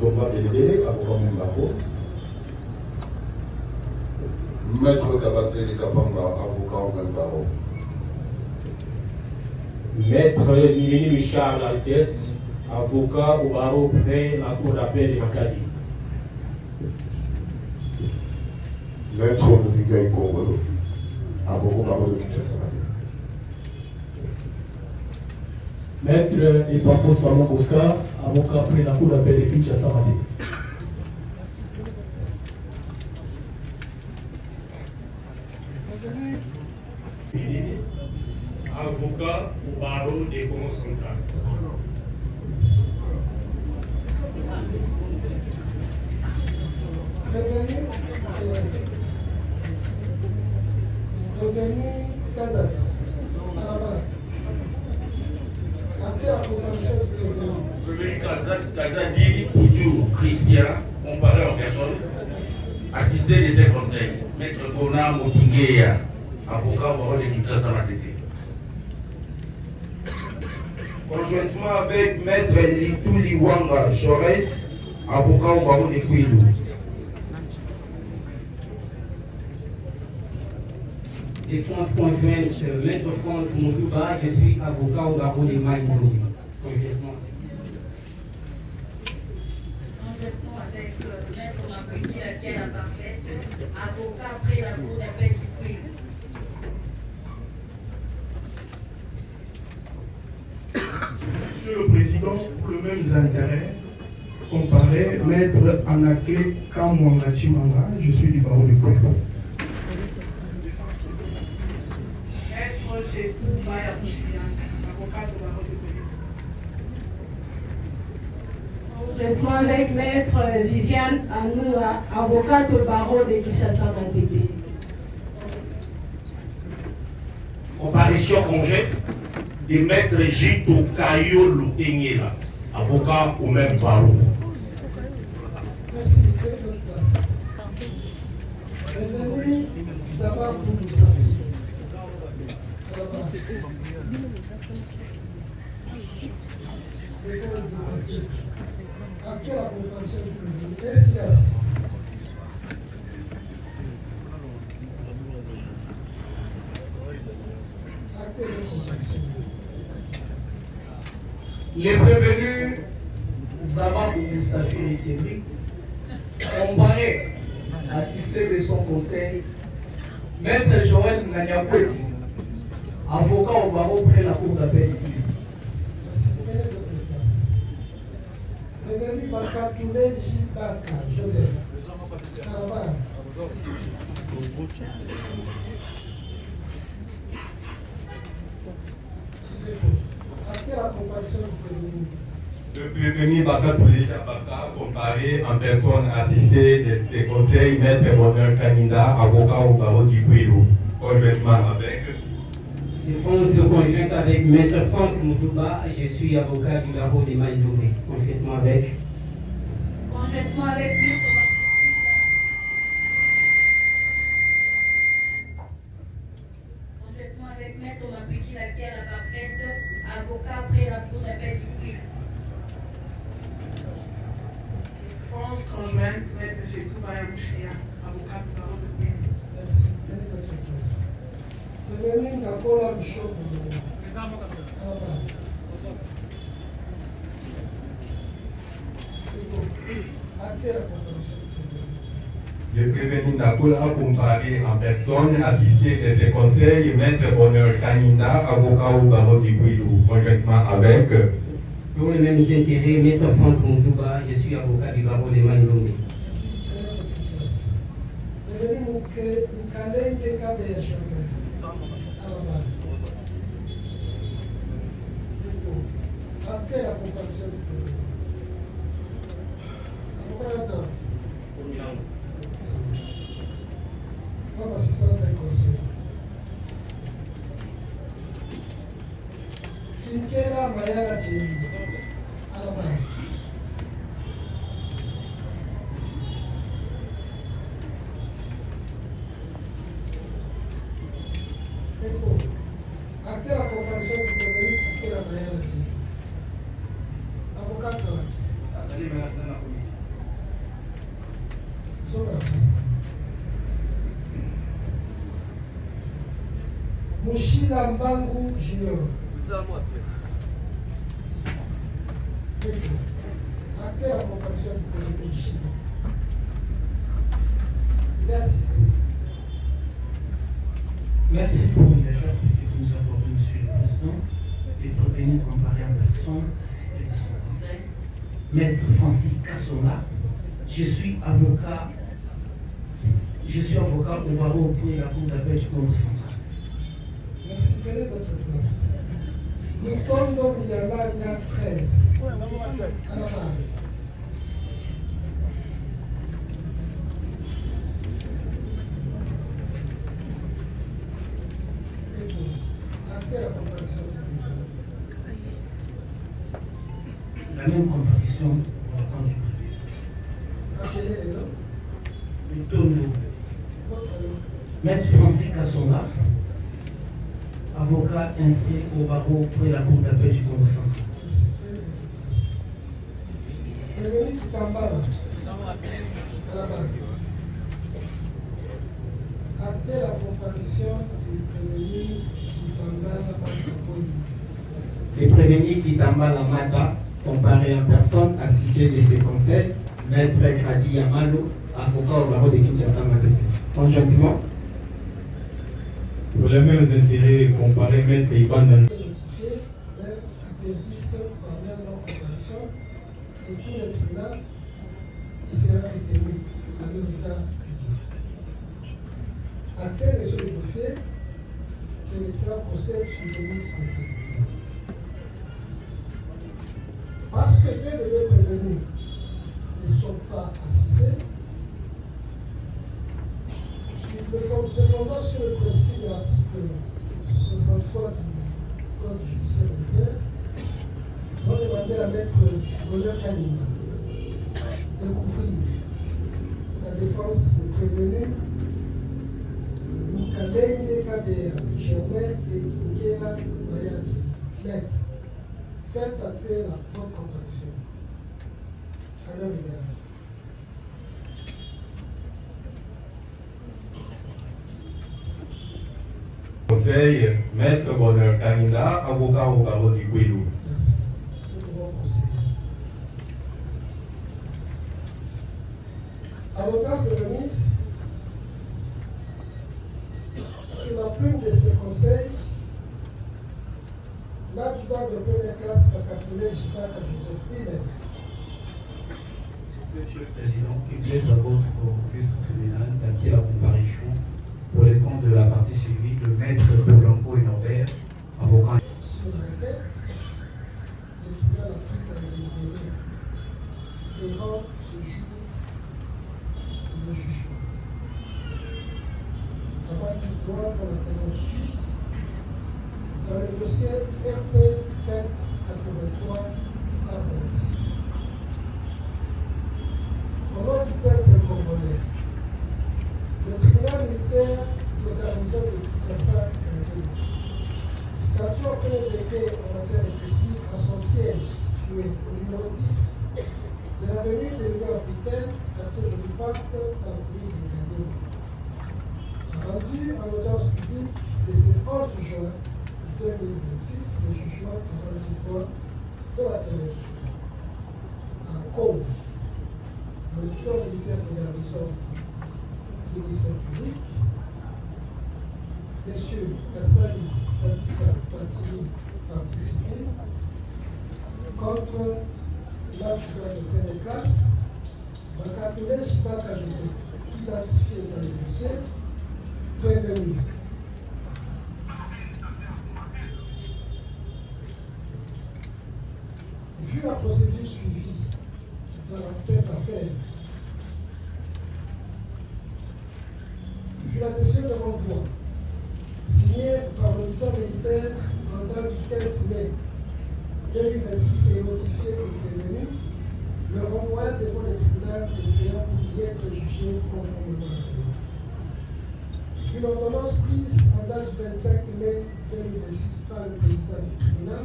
Domba Bélébélé, avocat Mbako. Maître Kabaseli Kapanga, avocat au même barreau. Maître Nini Charles Altesse, avocat au barreau près la cour d'appel de Makadi. Maître Moutigaï Kongolo, avocat au barreau de Kinshasa. Maître Epapo Salon Oscar, avocat près la cour d'appel de Kinshasa. Avocat au barreau des Congo centrales. Revenu Kazat. Revenu Kazadi, Foutou, Christian, comparé en personne, assisté des conseils, Maître Kona Motingeya, avocat au barreau de Kinshasa Matete. Conjointement avec Maître Litou Liwanga Chores, avocat au barreau de Kouilou. Défense conjointe, Maître Franck Moutouba, je suis avocat au barreau de Maïdo. Conjointement avec Maître Mapeki, laquelle a parfaite, avocat après la cour d'appel du Puy. Monsieur le Président, pour le même intérêt, comparé, Maître Anaké Kamwanga Chimanga, je suis du barreau de Kouilou. Maître Jésus Maya Bouchian, avocat du barreau de Kouilou. Conjointement avec Maître Viviane Anoua, avocate au barreau de Kinshasa Matete. Comparution conjointe de Maître Jito Kayolo Enyela, avocat au même barreau. Merci, prenez votre place. Revenu Zabar Boumoussa. À quelle accompagnement du prévenu? Est-ce qu'il assiste? Les prévenus Zababou Moussafi et Cédric, comparé, assisté de son conseil, Maître Joël Nanyapoueti, avocat au barreau près la cour d'appel. Merci, prenez votre place. Revenu Bakatoulé Jibaka, Joseph. Caravan. À quelle accompagnement du prévenu? Le prévenu Bakatoulé Jibaka, comparé en personne assistée de ses conseils, Maître Bonheur Kaninda, avocat au barreau du Kouilou, conjointement avec. Défense conjointe avec Maître Franck Moutouba, je suis avocat du barreau de Maïdoumé. Conjointement avec Maître Mapeki, laquelle a parfaite, avocat après la cour d'appel du Puy. France conjointe, Maître Jésus Maya Bouchian, avocat du barreau de Kouilou. Merci, prenez votre place. Revenu Nakola Michon. À quelle accompagnement du prévenu? Le prévenu Nakola a comparé en personne assisté de ses conseils, Maître Bonheur Kaninda, avocat au barreau du Kouilou, conjointement avec. Pour les mêmes intérêts, Maître Franck Moutouba, je suis avocat du barreau de Maïdoumé. Merci, prenez votre place. Revenu Moukalenge Kabeya Germain. À quelle accompagnement du prévenu? Avocat Lazare. Sans assistance d'un conseil. Kinkela Mayala Thierry. À la barre. À quelle accompagnement du prévenu Kinkela Mayala Thierry? Avocat Zawadi. Son artiste. Mushila Mbangu Junior. Acteur à comparaison du projet Mushila. Il a assisté. Merci pour l'honneur que nous avons eu, Monsieur le Président, d'être venu comparer en personne, assister à son conseil. Maître Francis Kassola, je suis avocat au barreau pour la Cour d'appel du Congo central. Merci, prenez votre place. Nous tombons il y a là 13. À la barre. La même comparaison pour la Cour Appelez les noms. du Tondo. Votre nom. Maître Francis Kassola, avocat inscrit au barreau pour la Cour d'appel du Congo central. Prévenu Kitambala. À la barre. Actez la comparution du prévenu Kitambala Matapoyi. Le prévenu Kitambala Mata, comparé en personne, assisté de ses conseils, Maître Kradi Yamalo, avocat au barreau de Kinshasa. Conjointement, pour les mêmes intérêts, comparé Maître Iban L'œuvre qui persiste par leur non-comparution et tout le tribunal qui sera retenu à l'héritage du dossier. Actez, monsieur le greffier, que le tribunal procède sur une mise contradictoire. Parce que deux de mes prévenus ne sont pas assistés, se fondant sur le prescrit de l'article 63 du Code judiciaire militaire, nous avons demandé à Maître Bonheur Kalinda de couvrir la défense des prévenus Mukalenge Kabea, Germain et Kingela Mayalaji. Maître, faites acter votre comparution à leur égard. Conseil, Maître Bonheur Kaninda, avocat au barreau du Guélou. Merci. Nous pouvons procéder. À l'audience de remise, sur la plume de ces conseils, l'adjudant de première classe Bakatoulet Jibaka Joseph Millet. Monsieur le Président, il plaise à votre auguste tribunal d'acquérir la comparution pour les comptes de la partie civile, le maître Bolango et Norbert, avocat. Sur la requête, le tribunal a pris à délibérer et rend ce jour le jugement. Avant du droit pour la reçu dans le dossier RP 2083 à 26. Au nom du peuple congolais, le tribunal militaire de garnison de Kinshasa statue en premier degré en matière répressive à son siège situé au numéro 10 de l'avenue de l'Union africaine, quartier de l'Impact, dans le pays de Gagné. Rendu en audience publique de ce 11 juin 2026, le jugement transitoire de la tenue en cause le tuteur militaire de garnison du ministère public, M. Kassaï Sadissa Platini, partie civile, contre l'adjudant de première classe, Bakatoulet Jibaka Joseph, identifié dans le dossier, prévenu. Vu la procédure suivie dans cette affaire, vu la décision de renvoi signée par l'auditeur militaire en date du 15 mai 2026 et notifié comme prévenu, le renvoyé devant le tribunal essayant pour y être jugé conformément à la loi. Vu l'ordonnance prise en date du 25 mai 2026 par le président du tribunal,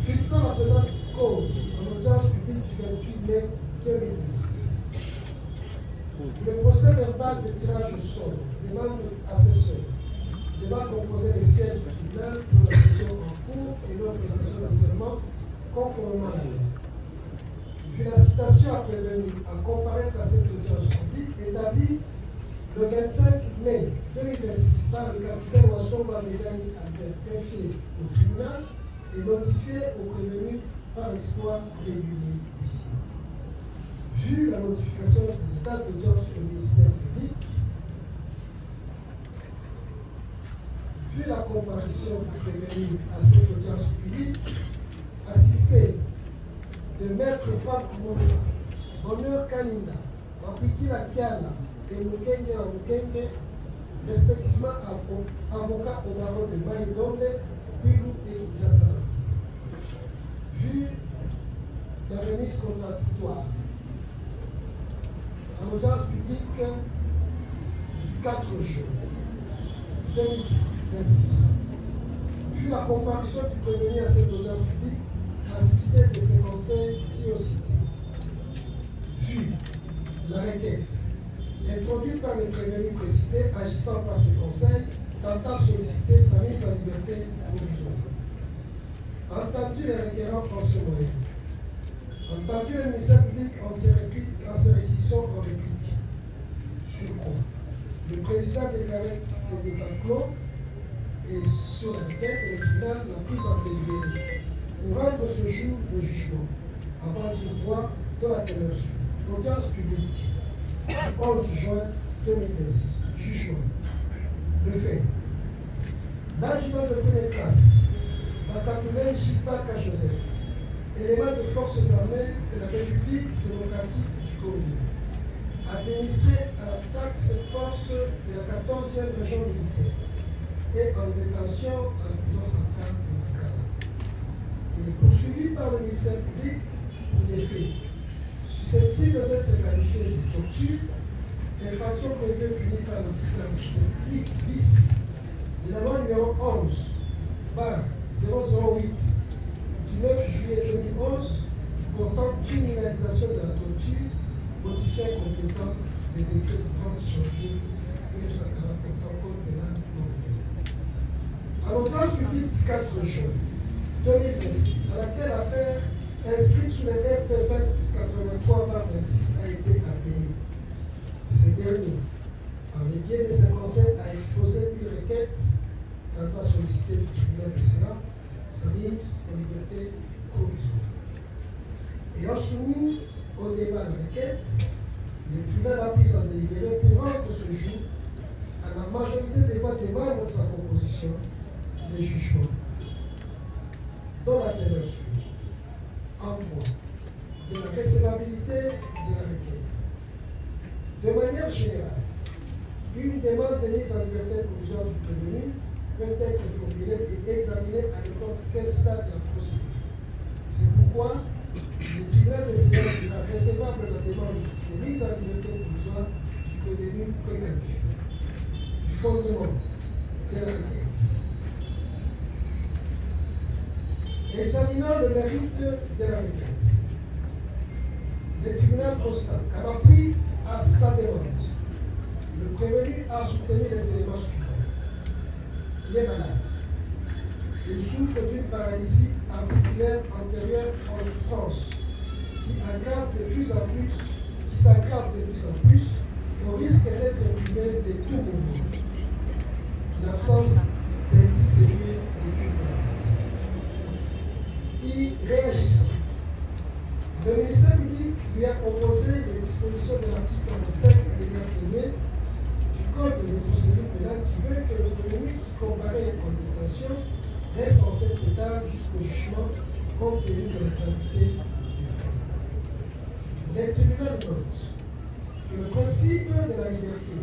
fixant la présente cause en audience publique du 28 mai Le procès verbal de tirage au sort des membres assesseurs devant composer les sièges du tribunal pour la session en cours et l'autre session de serment conformément à la loi. Vu la citation à prévenir à comparaître à cette audience publique établie le 25 mai 2026 par le capitaine Wassomba Medani Albert, préfet au tribunal, et notifié au prévenu par exploit régulier ici. Vu la notification de la date d'audience au ministère public, vu la comparution du prévenu à cette audience publique, assistée de Maître Fat Moula, Bonheur Kaninda, Wapikila Kiala et Mukenge Mukenge, respectivement avocats au barreau de Maïdombe, Bilou et Kinshasa. Vu la remise contradictoire en audience publique du 4 juin 2026, vu la comparution du prévenu à cette audience publique, assisté de ses conseils ici au cité, vu la requête introduite par le prévenu précité agissant par ses conseils, tentant solliciter sa mise en liberté provisoire, entendu les requérants en ce moyen, entendu le ministère public en ses réquisitions en réplique, sur quoi le président déclarait les débats clos et sur la requête et le tribunal la prise en délibéré pour rendre ce jour de jugement avant du droit de la teneur suivante. Audience publique, 11 juin 2026. Jugement. Le fait. L'adjudant de première classe, Batatoulé Jibaka Joseph, élément de forces armées de la République démocratique du Congo, administré à la taxe force de la 14e région militaire et en détention à la prison centrale de Makala. Il est poursuivi par le ministère public pour des faits susceptibles d'être qualifiés de torture, infraction prévue punie par l'article public bis de la loi numéro 11 008 du 9 juillet 2011 portant criminalisation de la torture, modifié et complétant le décret du 30 janvier 1940 portant code pénal non pénal. À l'audience publique du 4 juin 2026, à laquelle l'affaire inscrite sous les RP 2083-26 a été appelée, ce dernier, par le biais de ses conseils, a exposé une requête tentant à solliciter du tribunal de CA sa mise en liberté provisoire. Ayant soumis au débat la requête, le tribunal a pris en délibéré pour rendre ce jour à la majorité des voix des membres de sa composition des jugements, dont la teneur suit. En droit, de la recevabilité de la requête. De manière générale, une demande de mise en liberté provisoire du prévenu peut être formulée et examinée à n'importe quel stade de la procédure. C'est pourquoi le tribunal de séance sera recevable la demande de mise en liberté provisoire du prévenu préqualifié, du fondement de la requête. Examinant le mérite de la requête, le tribunal constate qu'en appui à sa demande, le prévenu a soutenu les éléments suivants. Il est malade. Il souffre d'une paralysie articulaire antérieure en souffrance qui s'aggrave de plus en plus au risque d'être privé de tout mouvement. L'absence d'indice sérieux de culpabilité. Y réagissant, le ministère public lui a opposé les dispositions de l'article 45 alinéa 1er du Code de procédure pénale qui veut que le prévenu qui comparaît en détention reste en cet état jusqu'au jugement compte tenu de la gravité des faits. Le tribunal note que le principe de la liberté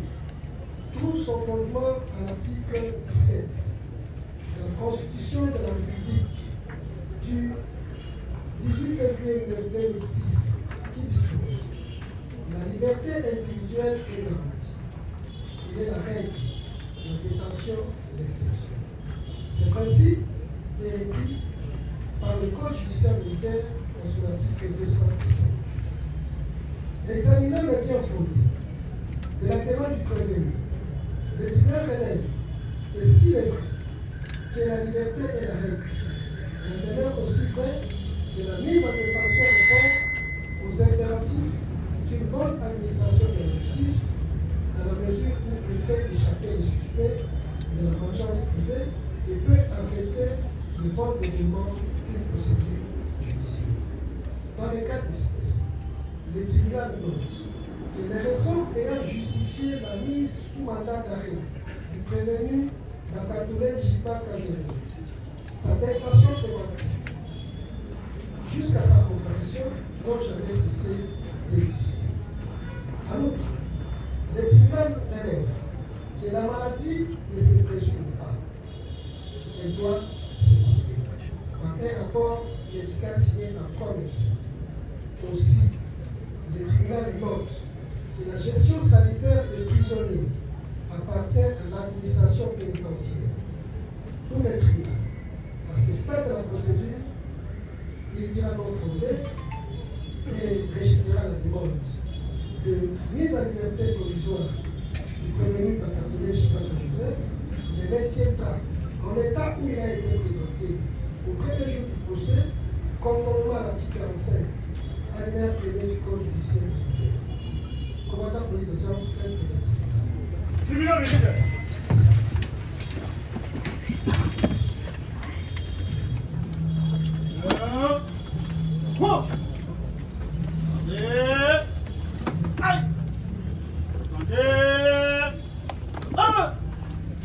trouve son fondement à l'article 17 de la Constitution de la République du 18 février 2006 qui dispose la liberté individuelle est garantie. Il est la règle, la détention l'exception. Ce principe est repris par le Code judiciaire militaire dans son article 217. Examinant le bien fondé de la demande du prévenu. Le tribunal relève que s'il est vrai que la liberté est la règle, il demeure aussi vrai que la mise en détention répond aux impératifs d'une bonne administration de la justice, dans la mesure où il fait échapper les suspects de la vengeance privée et peut affecter le bon déroulement d'une procédure judiciaire. Dans les cas d'espèce, le tribunal note que les raisons ayant justifié la mise sous mandat d'arrêt du prévenu Bakatoulé Jibaka Joseph, sa détention préventive, jusqu'à sa comparution, n'ont jamais cessé d'exister. En outre, le tribunal relève que la maladie ne se présume pas. Elle doit se prouver par un rapport médical signé par trois médecins. Aussi, le tribunal note que la gestion sanitaire des prisonniers appartient à l'administration pénitentiaire. Pour le tribunal, à ce stade de la procédure, il dira non fondé et rejetera la demande de mise en liberté provisoire du prévenu Bakatoulé Jibaka Joseph, le maintiendra en l'état où il a été présenté au premier jour du procès, conformément à l'article 45, alinéa 1er du Code judiciaire militaire. Commandant police d'audience fait présenter. Tribunal militaire.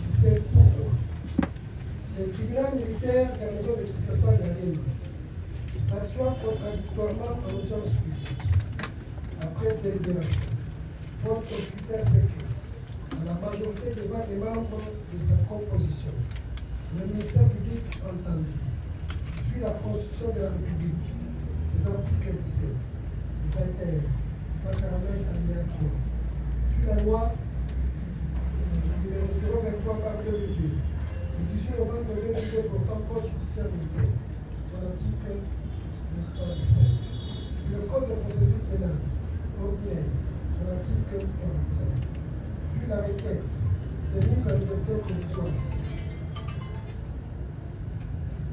C'est pourquoi le tribunal militaire de la maison de Kinshasa Daniel, statuant contradictoirement en audience publique, après délibération, vote au scrutin secret, à la majorité des voix des membres de sa composition, le ministère public entendu, vu la Constitution de la République, ses articles 17, 21, 149 alinéa 3, vu la loi numéro 023 par 2002, le 18 novembre 2002 portant code judiciaire militaire, son article 205, vu le code de procédure pénale ordinaire, son article 45, vu la requête de mise en liberté provisoire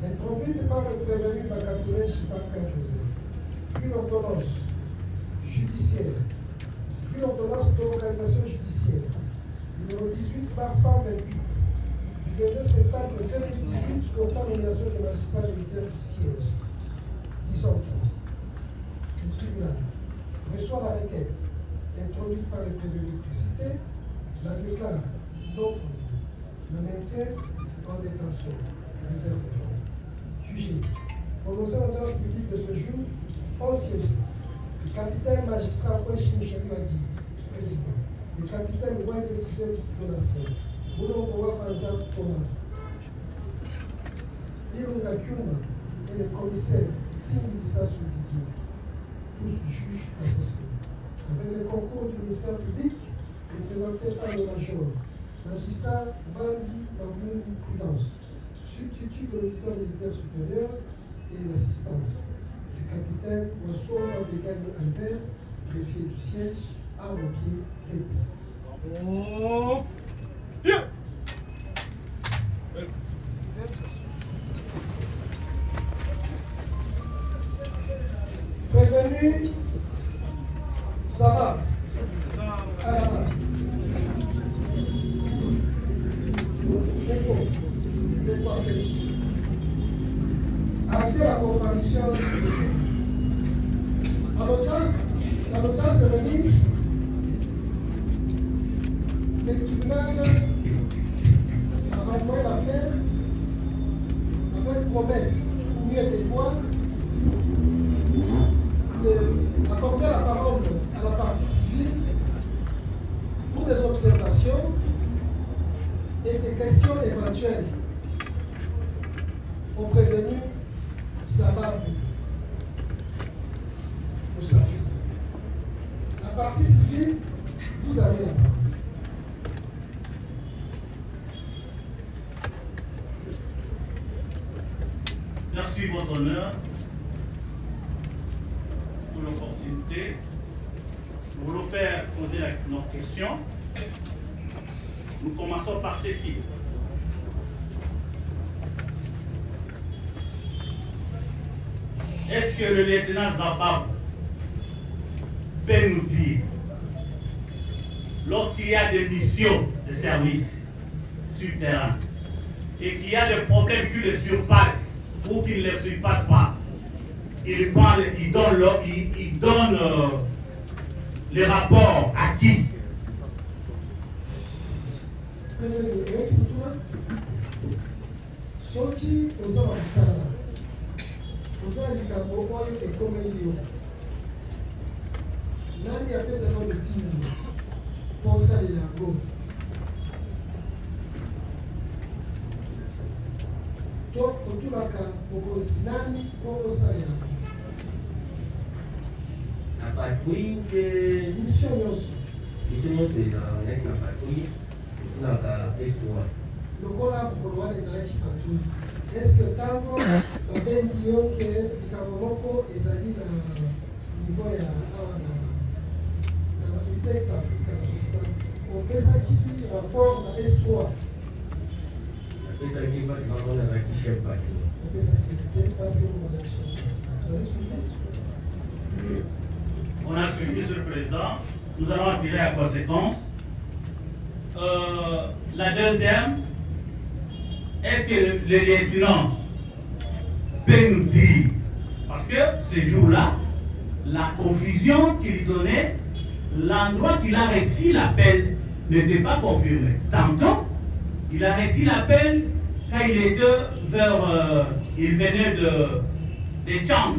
introduite par le prévenu Bakatoulé Jibaka Joseph, vu l'ordonnance judiciaire, vu l'ordonnance d'organisation judiciaire numéro 18 par 128 du 22 septembre 2018 portant nomination des magistrats militaires du siège. Disons le tribunal reçoit la requête introduite par le prévenu précité, la déclare non fondée, le maintient en détention, réserve de fond. Jugé, prononcé en audience publique de ce jour, ont siégé le capitaine magistrat Oueshi Michel-Wadi, président, le capitaine Ouenze Kisem Donatien, Boulon Owa Panza Thomas, Irunga Kyuma et le commissaire Tim Lissa Soudidi, tous juges associés, avec le concours du ministère public représenté par le major, magistrat Bambi Mavou Prudence, substitut de l'auditeur militaire supérieur et l'assistance du capitaine Oisso Mabegani Albert, greffier du siège, à Roquier, Répond. Bien. Prévenu Zaba, à la main. Décoiffé. Arrêtez la comparution du prévenu. À l'audience de remise, le tribunal a renvoyé l'affaire avec promesse, ou mieux des fois, d'accorder la parole à la partie civile pour des observations et des questions éventuelles au prévenu Zababou ou sa fille. La partie civile, vous avez la parole. Merci, votre honneur, pour l'opportunité. Nous voulons faire poser notre question. Nous commençons par ceci. Est-ce que le lieutenant Zabab peut nous dire, lorsqu'il y a des missions de service sur le terrain et qu'il y a des problèmes qui le surpassent ou qui ne les surpassent pas, il donne les rapports à qui? Soki oza na mosala oza likambo oyo ekomeli yo nani apesaka motimi mpo osalela yango to otulaka mokonzi nani mpo osalela yango na patrouille que mission nyonso ezalaki na patrouille otunaka espoir lokola mokolo wana ezalaki patrouille est-ce que ntango babengi yo ke likambo moko ezali na niveau ya awa na Intex Africa na société opesaki rapport na espoir napesaki mpasi bango nazalaki chef patrouille opesaki te parce que vous avez chef vous avez suivi. On a suivi, Monsieur le Président. Nous allons en tirer la conséquence. La deuxième, est-ce que le lieutenant peut nous dire, parce que ce jour-là, la confusion qu'il donnait, l'endroit qu'il a reçu l'appel n'était pas confirmé. Tantôt, il a reçu l'appel quand il était il venait de Tchang.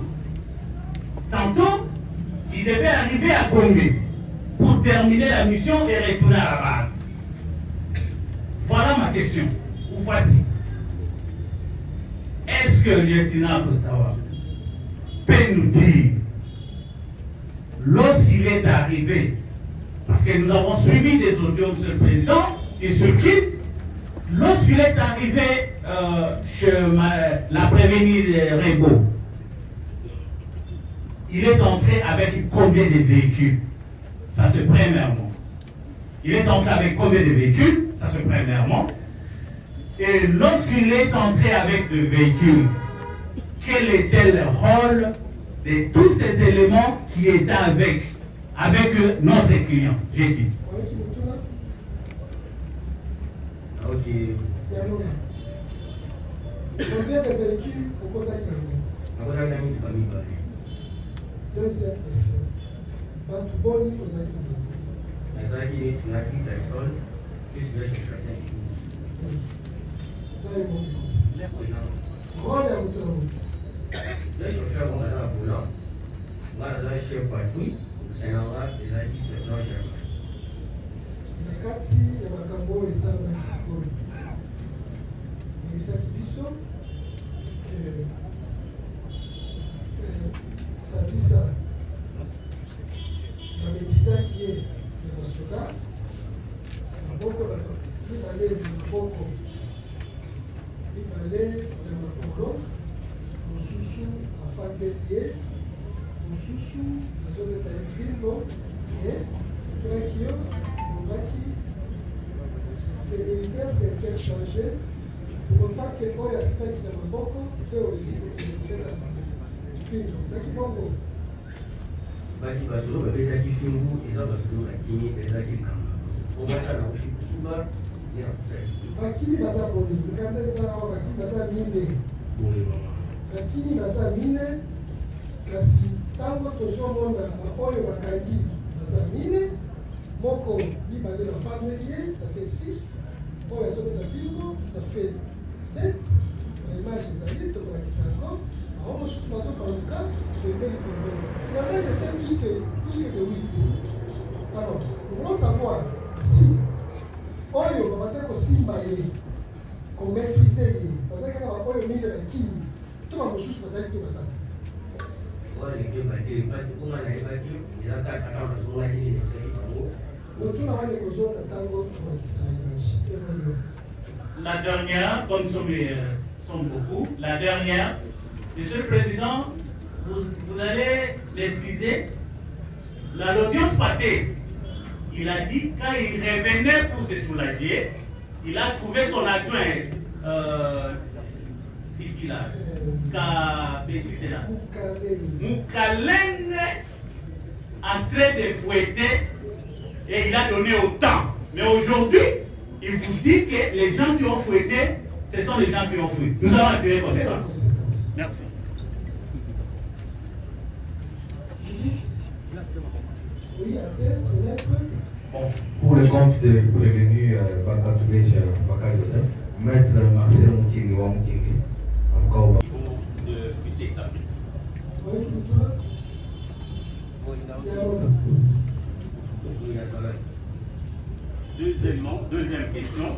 Tantôt, il devait arriver à Gombe pour terminer la mission et retourner à la base. Voilà ma question. Ou voici. Est-ce que le lieutenant peut nous dire, lorsqu'il est arrivé, parce que nous avons suivi des audios, Monsieur le Président, et surtout, lorsqu'il est arrivé chez la prévenue Rego, il est entré avec combien de véhicules? Ça c'est premièrement. Il est entré avec combien de véhicules? Ça c'est premièrement. Et lorsqu'il est entré avec des véhicules, quel était le rôle de tous ces éléments qui étaient avec notre client? J'ai dit. Ok. Combien de véhicules au contact de deuxième question. Bantuboni aux activités. nazalaki tunaki personne plus de chercher Rôle ya moto na moto. le chauffeur on a un volant moi nazalaki chef patrouille yango ezalaki sergent germain na kati ya makambo oyo esalamaki sikoyo oyebisaki biso Sadisa bametizaki ye na basoda maboko mibale na maboko mibale na makolo mosusu afandeli ye mosusu azobeta ye filmo ye otunaki yo olobaki c'est militaire c'est interchangé pour autant que oyo asipaki na maboko te aussi kokobeta filmo ezalaki bongo baki basolo babetaki filmu eza basolo bakimi ezalaki likambo omatala oshi kosuba bakimi baza boni likambo eza awa bakimi baza mine bakimi baza mine kasi ntango tozomona baoyo bakangi baza mine moko mibale bafandeli ye ça fait 6 oyo azobeta filmo ça fait 7 baimage ezali tokolakisa yango aho mosusu bazokaluka pembeni. Finalement, c'était plus que de 8. Alors, nous voulons savoir si Oyo, Babateko Simbaye, qu'on maîtrisait, parce que quand on a mis de la Kimi, tout le monde sous le de la La dernière, comme sont beaucoup, la dernière, Monsieur le Président, vous allez l'excuser. L'audience passée, il a dit quand il revenait pour se soulager, il a trouvé son adjoint, c'est qui là, Moukalène, en train de fouetter, et il a donné autant. Mais aujourd'hui, il vous dit que les gens qui ont fouetté, ce sont les gens qui ont fouetté. Nous allons attirer conséquences. Merci. Bon, pour le compte de prévenu Bakatoubé Baka Joseph, maître Marcel Moutingi wa Moutingi, avocat de lutter sa vie. Deuxième question.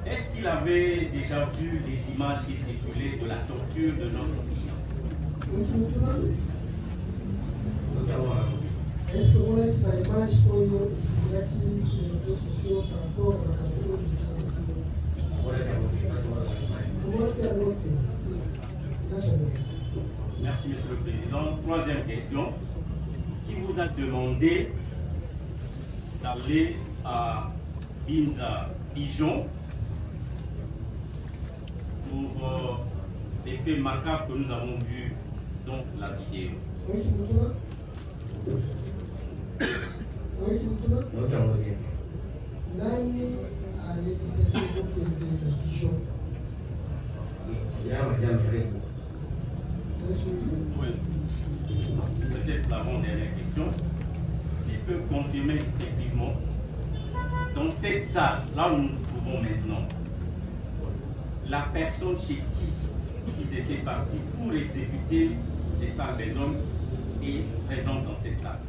Est-ce qu'il avait déjà vu les images qui circulaient de la torture de notre client? Est-ce que vous avez une image qui circulait sur les réseaux sociaux par rapport à la torture de Merci, Monsieur le Président. Troisième question. Qui vous a demandé d'aller à Binza Dijon pour les faits macabres que nous avons vus dans la vidéo? Nani aliyekusadia kutembea Dijon? Oui. Peut-être l'avant-dernière question. S'il peut confirmer effectivement, dans cette salle, là où nous nous trouvons maintenant, la personne chez qui ils étaient partis pour exécuter ces sales personnes est présente dans cette salle.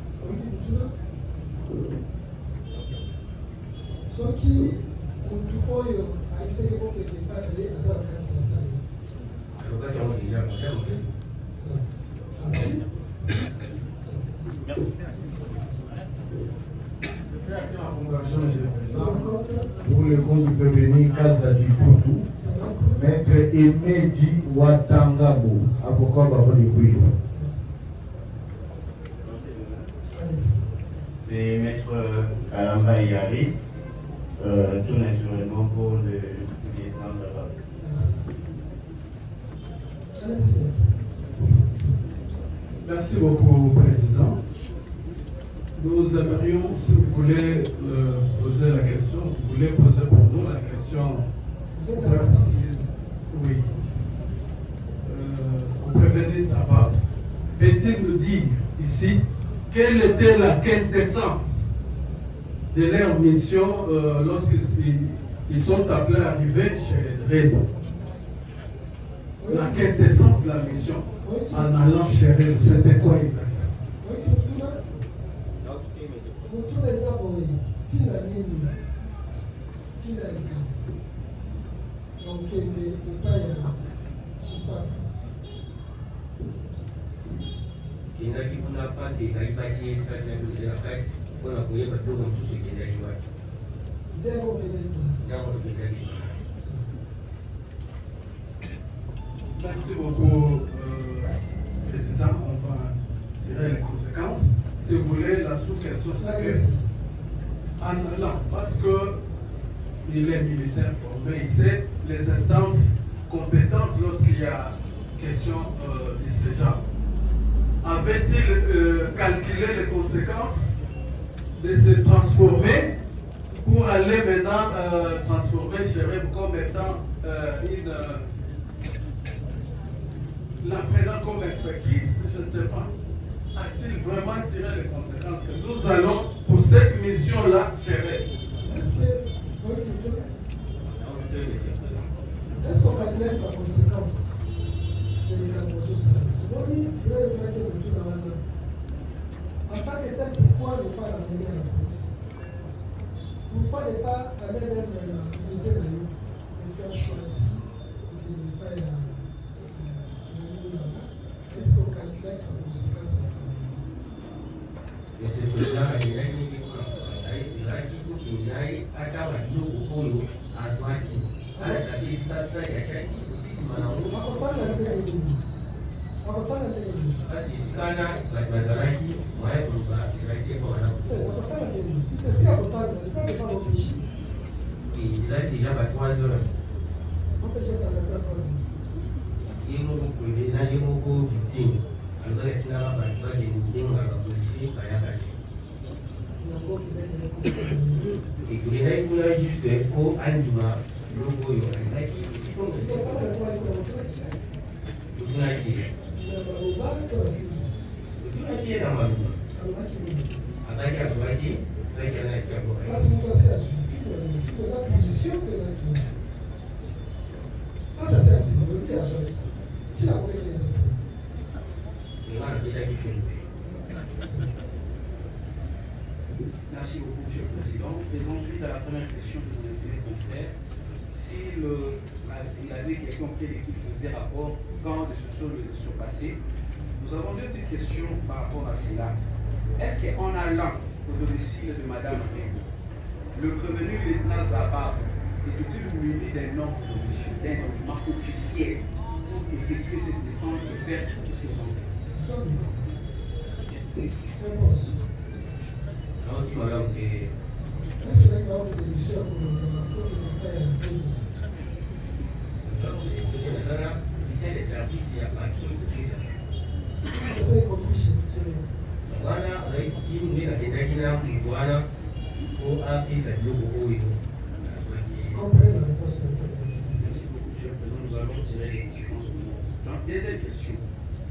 Ceux qui ont oyo ayebisaki kokende epai na ye aza na kati ya sale pour le compte du prévenu Kazadi Poutou, maître Emedi Watangabo, avocat Baro de Gouiro. C'est maître Kalamba Yaris, tout naturellement pour le lieutenant de la Merci beaucoup, Président. Nous aimerions, si vous voulez poser la question, vous voulez poser pour nous la question. Oui. On prévenait ça va. Peut-il nous dire ici quelle était la quintessence de leur mission lorsqu'ils sont appelés à arriver chez les Drènes? La quintessence de la mission en allant chez eux, c'était quoi exactement? Mutu eza boye ntina nini ntina likambo na okende epai ya chipaka kendaki kuna pande ekayibaki esaki na kozela kati mpona koyeba biloko mosusu ekendaki wapi ntango tokendaki. Merci beaucoup, Président. On va tirer les conséquences. Si vous voulez, la sous-question, c'est en allant, parce qu'il est militaire formé, il sait les instances compétentes lorsqu'il y a question de ce genre. Avait-il calculé les conséquences de se transformer pour aller maintenant transformer Chérif comme étant la présente comme inspectrice, je ne sais pas, a-t-il vraiment tiré les conséquences que nous allons pour cette mission-là, Chérif? Est-ce qu'on calcule la conséquence de tout ça? En tant que tel, pourquoi ne pas l'amener à la police? Pourquoi ne pas aller même à l'unité de l'Aïe? Et tu as choisi de ne pas y aller là-bas. Est-ce qu'on calcule la conséquence? Et c'est pour ça qu'il y a une équipe qui est à Kawaii, à Swati. Tikana, Bazaraki, moi, c'est si abordable, ça ne peut pas empêcher. Il a déjà 3 heures. Empêcher ça ne peut pas 3 heures. Il y a beaucoup de victimes. Alors, il y a des victimes à la police, à la et que les gens juste pour Anduma, le boy, Merci beaucoup, Monsieur le Président. Faisons suite à la première question de mon estimé confrère. Si il avait quelqu'un auquel il faisait rapport quand de ce chose le surpassé, nous avons deux petites questions par rapport à cela. Est-ce qu'en allant au domicile de Madame Rémy, le prévenu lieutenant Zabar était-il muni d'un nom de monsieur, d'un document officiel pour effectuer cette descente et faire tout ce qu'ils ont fait? Merci beaucoup, Monsieur le Président. Nous allons tirer les conséquences au moment. Deuxième question.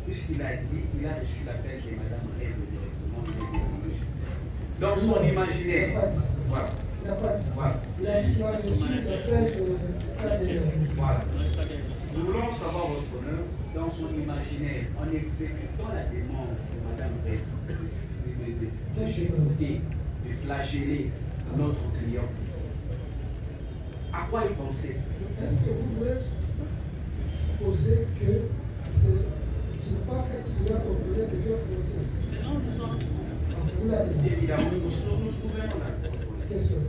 Puisqu'il a dit qu'il a reçu l'appel de Mme Rémy directement, il est descendu sur terre. Dans son imaginaire. Il n'a pas dit ça. Voilà. Il n'a pas dit ça. Voilà. Il a dit qu'il a reçu l'appel de KDR. Voilà. Nous voulons savoir votre honneur, dans son imaginaire, en exécutant la demande de Mme Rémy, de jeter, de flageller notre client. À quoi il pensait? Est-ce que vous voulez supposer que c'est pas qu'il lui a ordonné de faire frauder? Vous l'avez dit. Évidemment, nous trouvons la question.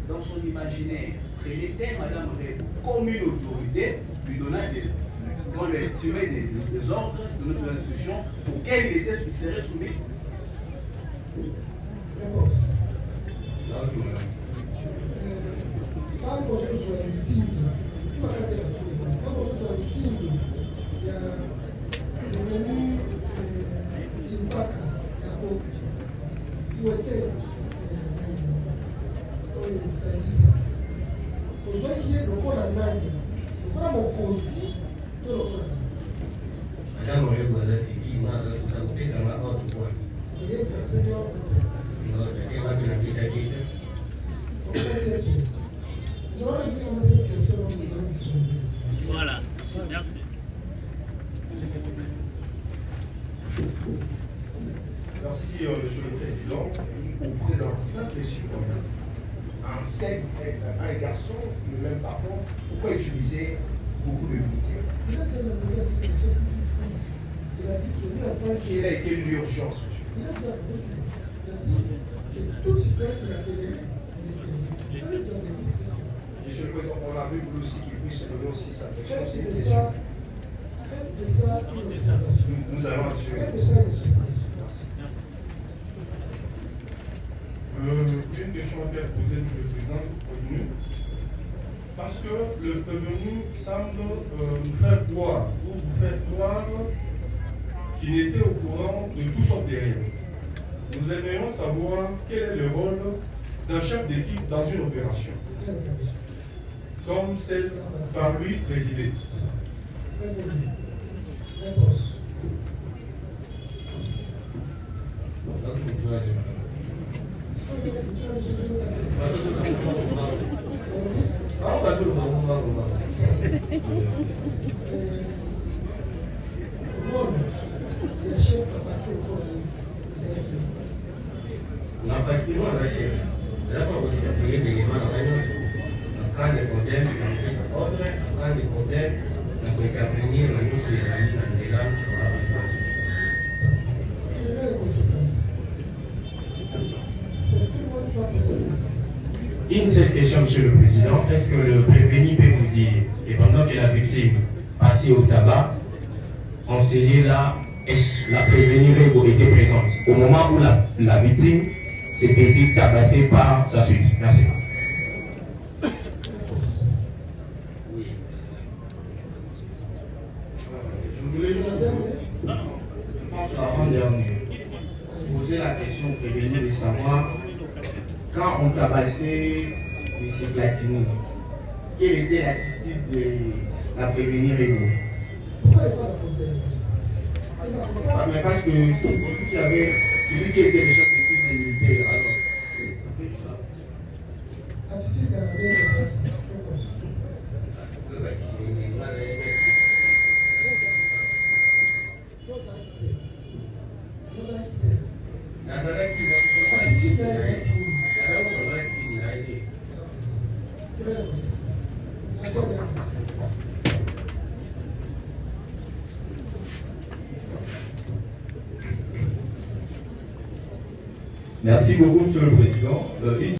Dans son imaginaire, prenait-elle Mme Rémy comme une autorité, lui donnant quand elle estimait des ordres de notre institution auxquels il serait soumis? Réponse. Quand on se soit victime, quand on se soit victime, il y a devenu Timbaka, Yabo, fouetté, ça dit ça. Aujourd'hui, qui est le corps en Allemagne, le corps en Consi, de le corps en Allemagne. Madame Rémy, vous avez suivi, moi, je suis en train de faire un autre point. Vous voyez, vous avez un autre point. Voilà, merci. Merci, Monsieur le Président. Auprès d'un simple citoyen, un garçon, le même parent, pourquoi utiliser beaucoup de l'outil? Il a dit quelle a été l'urgence, monsieur? Il a dit que tout citoyen qui a appelé, Monsieur le Président, on a vu vous aussi qu'il puisse se donner aussi sa version. Faites de ça une observation. Nous allons assurer. Faites de ça une observation. Merci. J'ai une question à faire poser, Monsieur le Président, revenu. Parce que le prévenu semble nous faire croire, ou vous faire croire qu'il n'était au courant de tout son derrière. Nous aimerions savoir quel est le rôle d'un chef d'équipe dans une opération, comme celle par lui présidée. Réponse. Effectivement, la chef, c'est là qu'on aussi appuyer l'élément dans la réunion. Quand les problèmes, on fait sa ordre, quand les problèmes, on peut intervenir dans tous les amis, dans les langues, on va pas C'est les conséquences. C'est tout le monde qui va poser la question. Une seule question, Monsieur le Président. Est-ce que le prévenu peut vous dire, et pendant que la victime passait au tabac, on s'est là la prévenue était présente au moment où la victime s'est faisait tabasser par sa suite. Merci. Je voulais juste poser la question au prévenu de savoir quand on tabassait M. Platini, quelle était l'attitude de la prévenue Régo? Mais parce que il y avait celui qui était le chef de militaire, alors. Attitude Merci beaucoup, Monsieur le Président.